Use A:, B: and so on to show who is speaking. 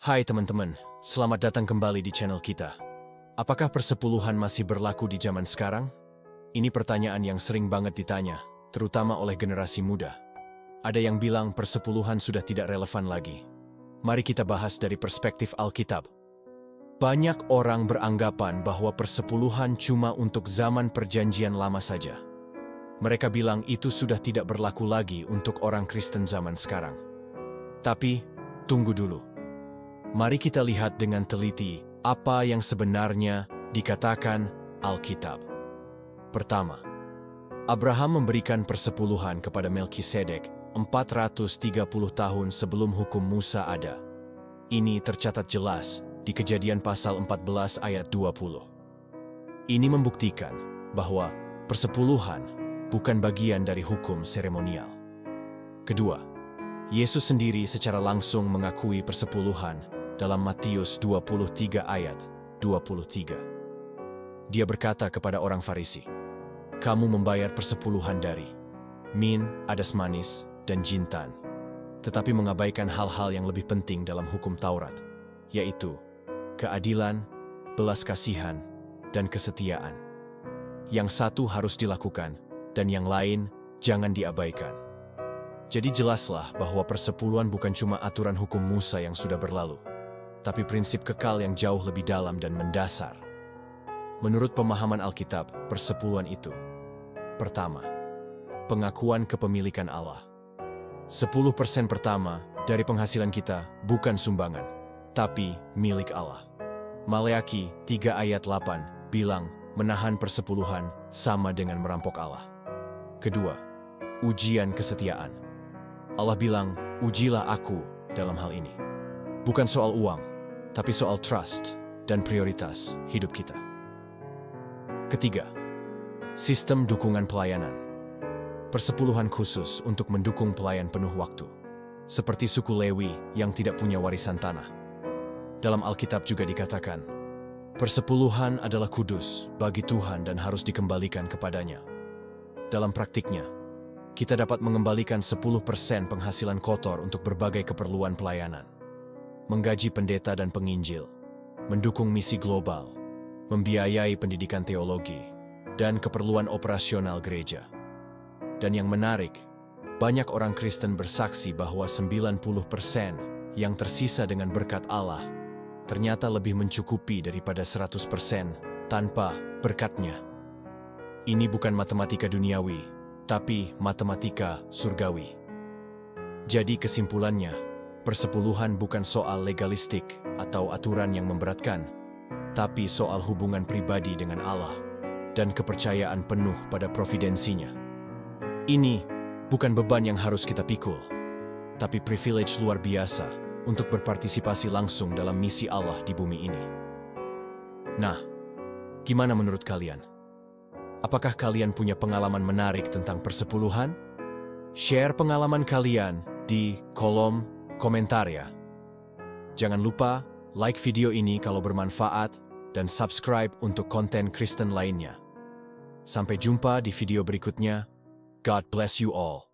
A: Hai teman-teman, selamat datang kembali di channel kita. Apakah persepuluhan masih berlaku di zaman sekarang? Ini pertanyaan yang sering banget ditanya, terutama oleh generasi muda. Ada yang bilang persepuluhan sudah tidak relevan lagi. Mari kita bahas dari perspektif Alkitab. Banyak orang beranggapan bahwa persepuluhan cuma untuk zaman perjanjian lama saja. Mereka bilang itu sudah tidak berlaku lagi untuk orang Kristen zaman sekarang. Tapi, tunggu dulu. Mari kita lihat dengan teliti apa yang sebenarnya dikatakan Alkitab. Pertama, Abraham memberikan persepuluhan kepada Melkisedek 430 tahun sebelum hukum Musa ada. Ini tercatat jelas di Kejadian pasal 14 ayat 20. Ini membuktikan bahwa persepuluhan bukan bagian dari hukum seremonial. Kedua, Yesus sendiri secara langsung mengakui persepuluhan dalam Matius 23 ayat 23. Dia berkata kepada orang Farisi, "Kamu membayar persepuluhan dari min, adas manis, dan jintan, tetapi mengabaikan hal-hal yang lebih penting dalam hukum Taurat, yaitu keadilan, belas kasihan, dan kesetiaan. Yang satu harus dilakukan, dan yang lain jangan diabaikan." Jadi jelaslah bahwa persepuluhan bukan cuma aturan hukum Musa yang sudah berlalu, tapi prinsip kekal yang jauh lebih dalam dan mendasar. Menurut pemahaman Alkitab, persepuluhan itu: pertama, pengakuan kepemilikan Allah. 10% pertama dari penghasilan kita bukan sumbangan, tapi milik Allah. Maleakhi 3 ayat 8 bilang menahan persepuluhan sama dengan merampok Allah. Kedua, ujian kesetiaan. Allah bilang, "Ujilah aku dalam hal ini." Bukan soal uang, tapi soal trust dan prioritas hidup kita. Ketiga, sistem dukungan pelayanan. Persepuluhan khusus untuk mendukung pelayan penuh waktu, seperti suku Lewi yang tidak punya warisan tanah. Dalam Alkitab juga dikatakan, persepuluhan adalah kudus bagi Tuhan dan harus dikembalikan kepadanya. Dalam praktiknya, kita dapat mengembalikan 10% penghasilan kotor untuk berbagai keperluan pelayanan. Menggaji pendeta dan penginjil, mendukung misi global, membiayai pendidikan teologi, dan keperluan operasional gereja. Dan yang menarik, banyak orang Kristen bersaksi bahwa 90% yang tersisa dengan berkat Allah ternyata lebih mencukupi daripada 100% tanpa berkatnya. Ini bukan matematika duniawi, tapi matematika surgawi. Jadi kesimpulannya, persepuluhan bukan soal legalistik atau aturan yang memberatkan, tapi soal hubungan pribadi dengan Allah dan kepercayaan penuh pada providensinya. Ini bukan beban yang harus kita pikul, tapi privilege luar biasa untuk berpartisipasi langsung dalam misi Allah di bumi ini. Nah, gimana menurut kalian? Apakah kalian punya pengalaman menarik tentang persepuluhan? Share pengalaman kalian di kolom komentar ya. Jangan lupa like video ini kalau bermanfaat dan subscribe untuk konten Kristen lainnya. Sampai jumpa di video berikutnya. God bless you all.